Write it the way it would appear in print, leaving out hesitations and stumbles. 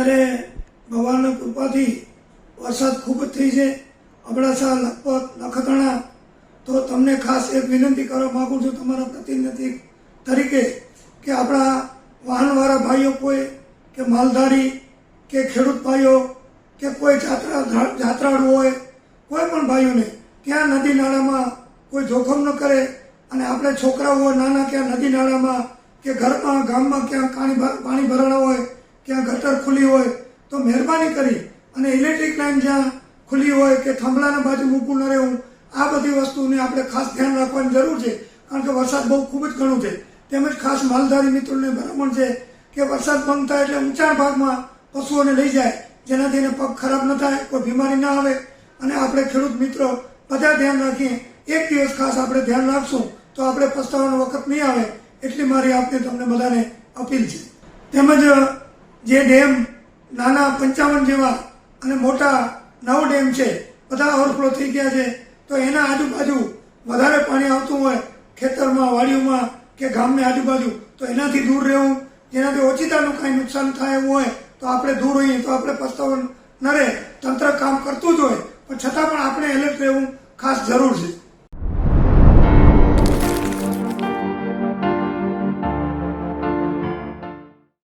ત્યારે ભગવાનની કૃપાથી વરસાદ ખૂબ જ થઈ છે. અબડાસા, લખપત, નખત્રાણા. તો તમને ખાસ એક વિનંતી કરવા માંગુ છું તમારા પ્રતિનિધિ તરીકે કે આપણા વાહનવાળા ભાઈઓ કોઈ કે માલધારી કે ખેડૂત ભાઈઓ કે કોઈ જાત્રાળુ હોય, કોઈ પણ ભાઈઓને ત્યાં નદી નાળામાં કોઈ જોખમ ન કરે. અને આપણે છોકરાઓ નાના ક્યાં નદી નાળામાં કે ઘરમાં ગામમાં ક્યાં પાણી ભરાણા હોય, ક્યાં ગટર ખુલ્લી હોય તો મહેરબાની કરી અને ઇલેક્ટ્રિક લાઈન જ્યાં ખુલ્લી હોય કે થાંભલાના બાજુ ઊભું ન રહેવું. આ બધી વસ્તુને આપણે ખાસ ધ્યાન રાખવાની જરૂર છે, કારણ કે વરસાદ બહુ ખૂબ જ ઘણું છે. તેમજ ખાસ માલધારી મિત્રોને ભલામણ છે કે વરસાદ બંધ થાય એટલે ઊંચા ભાગમાં પશુઓને લઈ જાય, જેનાથી એને પગ ખરાબ ન થાય, કોઈ બીમારી ના આવે. અને આપણે ખેડૂત મિત્રો બધા ધ્યાન રાખીએ. એક દિવસ ખાસ આપણે ધ્યાન રાખશું તો આપણે પસ્તાવાનો વખત નહીં આવે, એટલી મારી આપને તમને બધાને અપીલ છે. તેમજ જે ડેમ નાના 55 જેવા અને મોટા 9 ડેમ છે, બધા ઓવરફ્લો થઈ ગયા છે. તો એના આજુબાજુ વધારે પાણી આવતું હોય ખેતરમાં, વાડીઓમાં કે ગામની આજુબાજુ, તો એનાથી દૂર રહેવું. જેનાથી ઓછીતાનું કાંઈ નુકસાન થાય એવું હોય તો આપણે દૂર હોઈએ તો આપણે પસ્તાવો ન રહે. તંત્ર કામ કરતું જ હોય, પણ છતાં પણ આપણે એલર્ટ રહેવું ખાસ જરૂર છે.